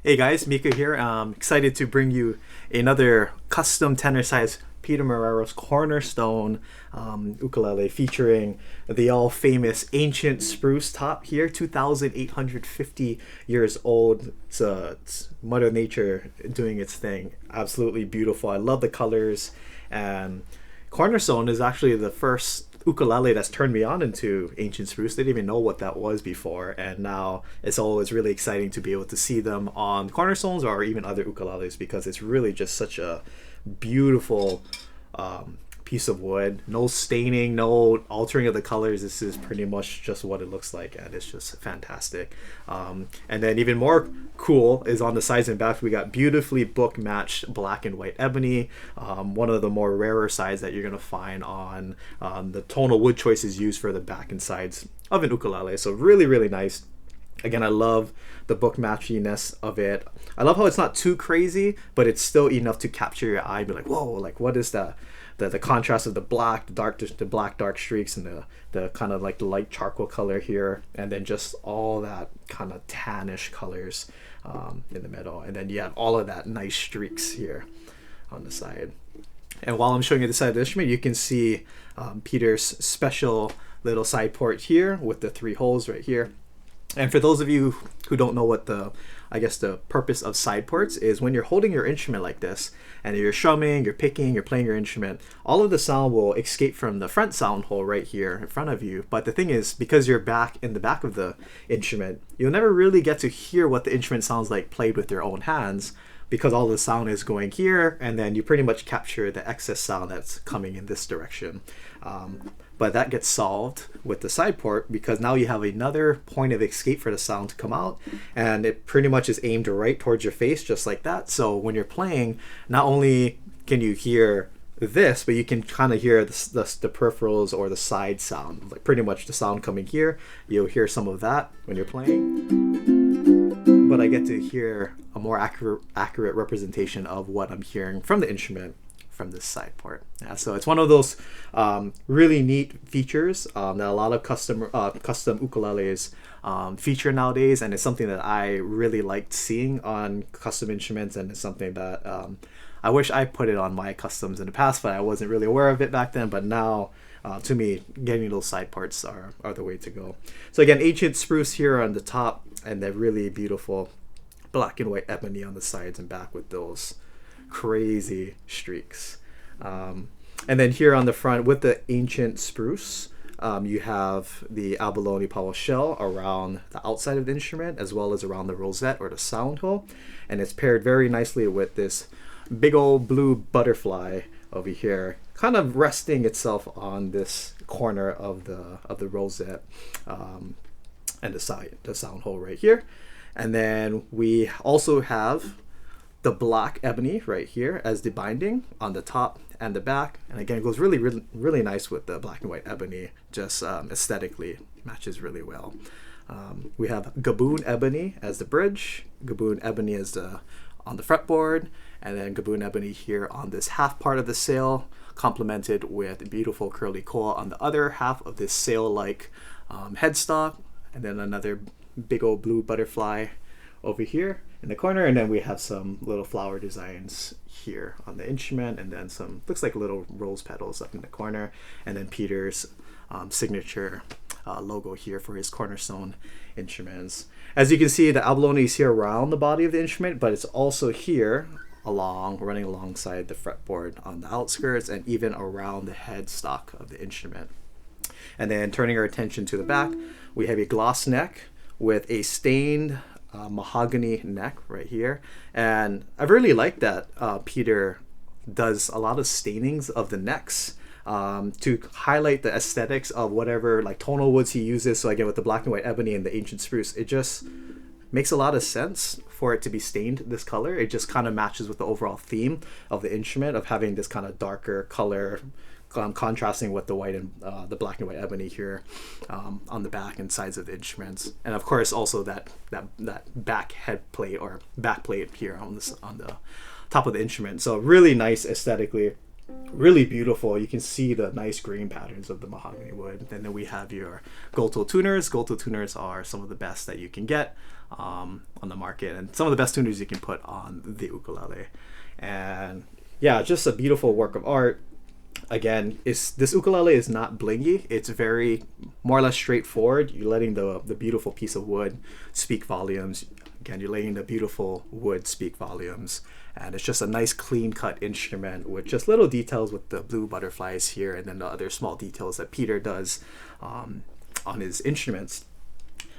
Hey guys, Mika here. I'm excited to bring you another custom tenor size Peter Marrero's Cornerstone ukulele featuring the all famous ancient spruce top here, 2,850 years old. It's Mother Nature doing its thing. Absolutely beautiful. I love the colors, and Cornerstone is actually the first ukulele that's turned me on into ancient spruce. Didn't even know what that was before, and now it's always really exciting to be able to see them on cornerstones or even other ukuleles because it's really just such a beautiful piece of wood. No staining, no altering of the colors. This is pretty much just what it looks like, and it's just fantastic. And then even more cool is on the sides and back, we got beautifully book matched black and white ebony. One of the more rarer sides that you're gonna find on the tonal wood choices used for the back and sides of an ukulele. So really, really nice. Again, I love the book matchiness of it. I love how it's not too crazy, but it's still enough to capture your eye and be like, whoa, like what is that? The contrast of the black, the black dark streaks, and the kind of like the light charcoal color here, and then just all that kind of tannish colors in the middle, and then you have all of that nice streaks here on the side. And while I'm showing you the side of the instrument, you can see Peter's special little side port here with the three holes right here. And for those of you who don't know what the purpose of side ports is, when you're holding your instrument like this and you're strumming, you're picking, you're playing your instrument, all of the sound will escape from the front sound hole right here in front of you. But the thing is, because you're back in the back of the instrument, you'll never really get to hear what the instrument sounds like played with your own hands, because all the sound is going here, and then you pretty much capture the excess sound that's coming in this direction. But that gets solved with the side port, because now you have another point of escape for the sound to come out, and it pretty much is aimed right towards your face, just like that. So when you're playing, not only can you hear this, but you can kind of hear the peripherals or the side sound, like pretty much the sound coming here. You'll hear some of that when you're playing, but I get to hear a more accurate representation of what I'm hearing from the instrument from this side port. Yeah, so it's one of those really neat features that a lot of custom ukuleles feature nowadays, and it's something that I really liked seeing on custom instruments, and it's something that I wish I put it on my customs in the past, but I wasn't really aware of it back then. But now, to me, getting those side parts are the way to go. So again, ancient spruce here on the top, and then really beautiful black and white ebony on the sides and back with those crazy streaks. And then here on the front with the ancient spruce, you have the abalone powell shell around the outside of the instrument, as well as around the rosette or the sound hole, and it's paired very nicely with this big old blue butterfly over here, kind of resting itself on this corner of the rosette, and the sound hole right here. And then we also have the black ebony right here as the binding on the top and the back, and again it goes really, really, really nice with the black and white ebony. Just aesthetically matches really well. We have gaboon ebony as the bridge, gaboon ebony as on the fretboard, and then gaboon ebony here on this half part of the sail, complemented with beautiful curly coil on the other half of this sail-like headstock, and then another big old blue butterfly over here in the corner, and then we have some little flower designs here on the instrument, and then some looks like little rose petals up in the corner, and then Peter's signature logo here for his Cornerstone instruments. As you can see, the abalone is here around the body of the instrument, but it's also here running alongside the fretboard on the outskirts, and even around the headstock of the instrument. And then turning our attention to the back, we have a gloss neck with a stained mahogany neck right here, and I really like that Peter does a lot of stainings of the necks to highlight the aesthetics of whatever like tonal woods he uses. So again, with the black and white ebony and the ancient spruce, it just makes a lot of sense for it to be stained this color. It just kind of matches with the overall theme of the instrument of having this kind of darker color, contrasting with the white and the black and white ebony here on the back and sides of the instruments, and of course also that back head plate or back plate here on the top of the instrument. So really nice aesthetically. Really beautiful. You can see the nice grain patterns of the mahogany wood. And then we have your Goto tuners. Goto tuners are some of the best that you can get on the market, and some of the best tuners you can put on the ukulele. And yeah, just a beautiful work of art. Again, this ukulele is not blingy. It's very more or less straightforward. You're letting the beautiful piece of wood speak volumes. Again, you're letting the beautiful wood speak volumes. And it's just a nice clean cut instrument with just little details with the blue butterflies here, and then the other small details that Peter does on his instruments.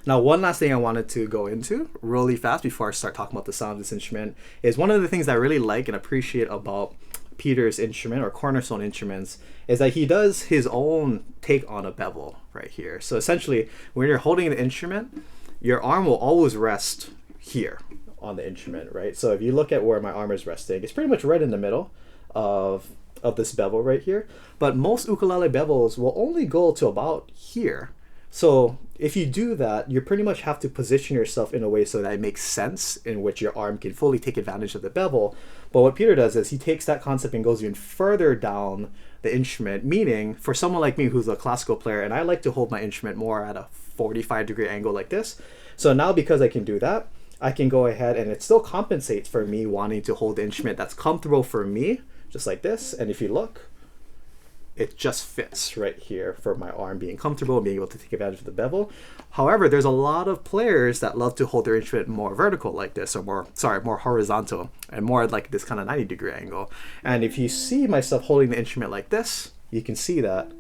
Now, one last thing I wanted to go into really fast before I start talking about the sound of this instrument is one of the things I really like and appreciate about Peter's instrument, or Cornerstone instruments, is that he does his own take on a bevel right here. So essentially, when you're holding the instrument, your arm will always rest here on the instrument, right? So if you look at where my arm is resting, it's pretty much right in the middle of this bevel right here. But most ukulele bevels will only go to about here. So if you do that, you pretty much have to position yourself in a way so that it makes sense, in which your arm can fully take advantage of the bevel. But what Peter does is he takes that concept and goes even further down the instrument, meaning for someone like me who's a classical player, and I like to hold my instrument more at a 45-degree angle like this. So now, because I can do that, I can go ahead, and it still compensates for me wanting to hold the instrument that's comfortable for me, just like this. And if you look, it just fits right here for my arm being comfortable and being able to take advantage of the bevel. However, there's a lot of players that love to hold their instrument more vertical like this, or more horizontal, and more like this kind of 90-degree angle. And if you see myself holding the instrument like this, you can see that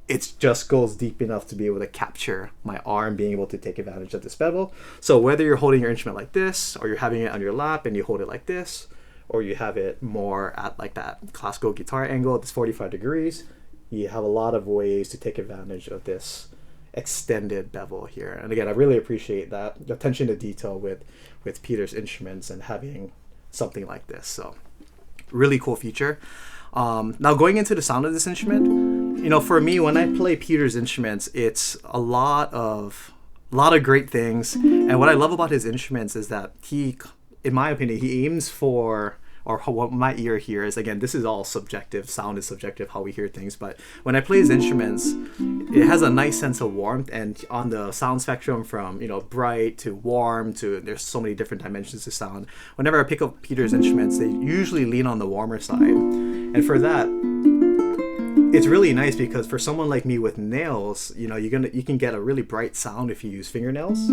it just goes deep enough to be able to capture my arm being able to take advantage of this bevel. So whether you're holding your instrument like this, or you're having it on your lap and you hold it like this, or you have it more at like that classical guitar angle at this 45 degrees, you have a lot of ways to take advantage of this extended bevel here. And again, I really appreciate that attention to detail with Peter's instruments and having something like this. So really cool feature. Now, going into the sound of this instrument, for me, when I play Peter's instruments, it's a lot of great things. And what I love about his instruments is that he, in my opinion, he aims for, or what my ear hears, again, this is all subjective, sound is subjective, how we hear things, but when I play his instruments, it has a nice sense of warmth, and on the sound spectrum from, bright to warm to, there's so many different dimensions to sound. Whenever I pick up Peter's instruments, they usually lean on the warmer side. And for that, it's really nice, because for someone like me with nails, you can get a really bright sound if you use fingernails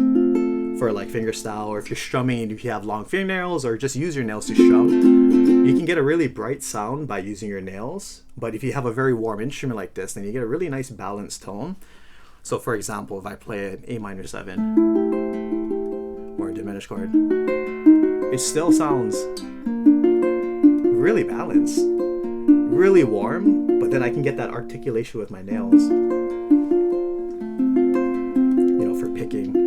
for like fingerstyle, or if you're strumming and if you have long fingernails, or just use your nails to strum, you can get a really bright sound by using your nails. But if you have a very warm instrument like this, then you get a really nice balanced tone. So for example, if I play an A minor 7 or a diminished chord, it still sounds really balanced, really warm, but then I can get that articulation with my nails, for picking.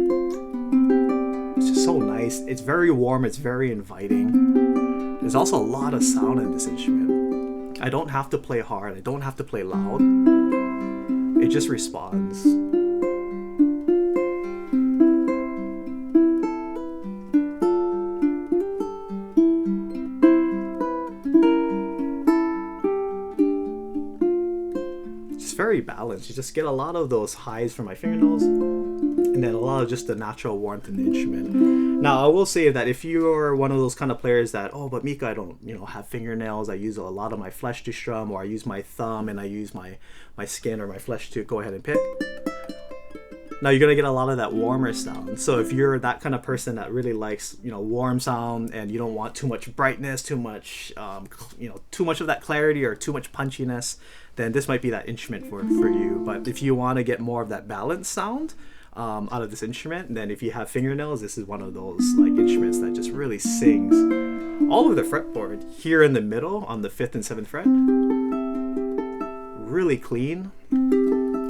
It's just so nice. It's very warm. It's very inviting. There's also a lot of sound in this instrument. I don't have to play hard. I don't have to play loud. It just responds. It's very balanced. You just get a lot of those highs from my fingernails, and then a lot of just the natural warmth in the instrument. Now, I will say that if you're one of those kind of players that, but Mika, I don't, have fingernails, I use a lot of my flesh to strum, or I use my thumb and I use my skin or my flesh to go ahead and pick. Now, you're going to get a lot of that warmer sound. So if you're that kind of person that really likes, warm sound, and you don't want too much brightness, too much of that clarity or too much punchiness, then this might be that instrument for you. But if you want to get more of that balanced sound out of this instrument, then if you have fingernails, this is one of those instruments that just really sings all over the fretboard. Here in the middle on the 5th and 7th fret, really clean.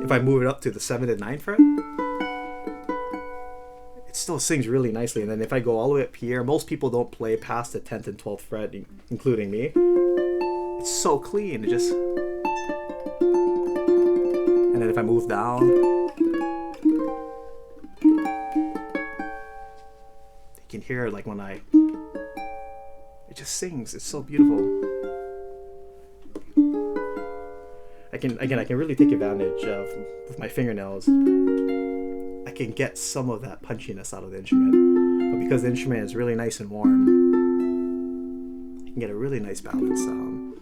If I move it up to the 7th and 9th fret, it still sings really nicely. And then if I go all the way up here, most people don't play past the 10th and 12th fret, including me. It's so clean. It just... And then if I move down, you can hear it just sings. It's so beautiful. I can really take advantage of, with my fingernails, I can get some of that punchiness out of the instrument. But because the instrument is really nice and warm, you can get a really nice balanced sound.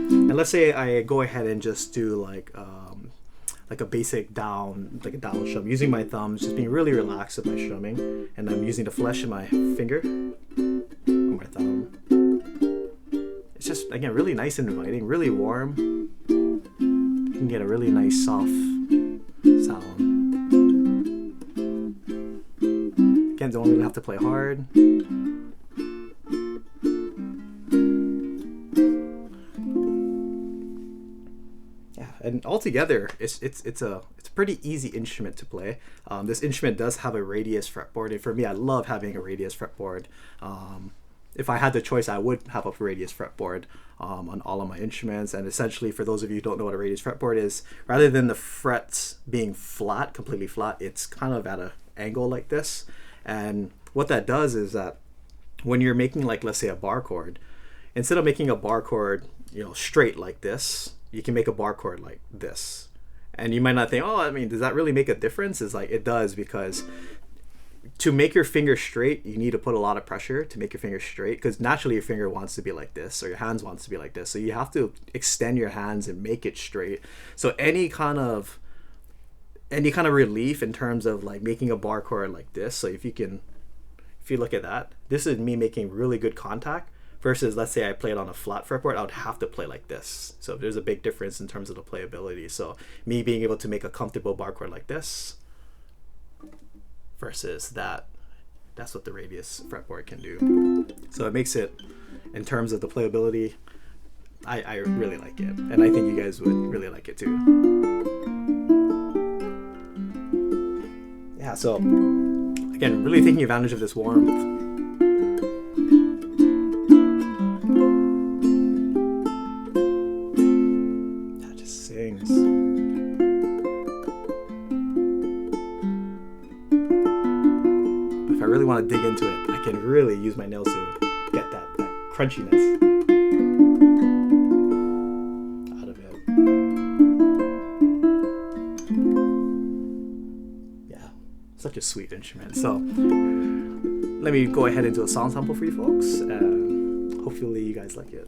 And let's say I go ahead and just do like a basic down, like a down strum, using my thumbs, just being really relaxed with my strumming, and I'm using the flesh in my finger or my thumb. It's just, again, really nice and inviting, really warm. You can get a really nice soft sound. Again, don't really have to play hard. And altogether, it's a pretty easy instrument to play. This instrument does have a radius fretboard, and for me, I love having a radius fretboard. If I had the choice, I would have a radius fretboard on all of my instruments. And essentially, for those of you who don't know what a radius fretboard is, rather than the frets being flat, completely flat, it's kind of at an angle like this. And what that does is that when you're making, like, let's say a bar chord, instead of making a bar chord, straight like this, you can make a bar chord like this. And you might not think, oh, I mean, does that really make a difference? It's like, it does, because to make your finger straight, you need to put a lot of pressure to make your finger straight, because naturally your finger wants to be like this, or your hands wants to be like this. So you have to extend your hands and make it straight. So any kind of relief in terms of like making a bar chord like this. So if you look at that, this is me making really good contact. Versus, let's say I played on a flat fretboard, I would have to play like this. So there's a big difference in terms of the playability. So me being able to make a comfortable bar chord like this versus that's what the radius fretboard can do. So it makes it, in terms of the playability, I really like it. And I think you guys would really like it too. Yeah, so again, really taking advantage of this warmth. If I really want to dig into it, I can really use my nails to get that crunchiness out of it. Yeah, such a sweet instrument. So let me go ahead and do a song sample for you folks, and hopefully you guys like it.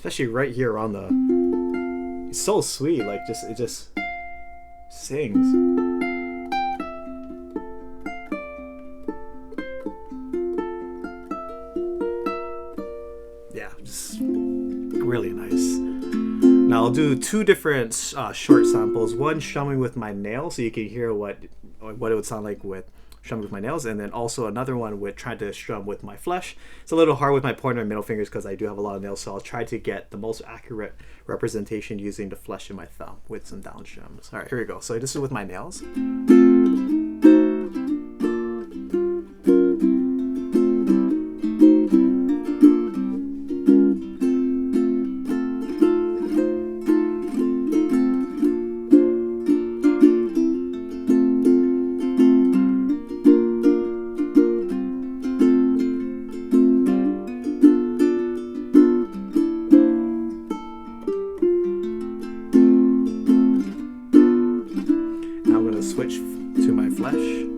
especially right here on the. It's so sweet. Like it just sings. Yeah, just really nice. Now I'll do two different short samples. One strumming with my nails, so you can hear what it would sound like with strumming with my nails, and then also another one with trying to strum with my flesh. It's a little hard with my pointer and middle fingers because I do have a lot of nails, so I'll try to get the most accurate representation using the flesh in my thumb with some down strums. All right, here we go. So this is with my nails. Switch to my flesh.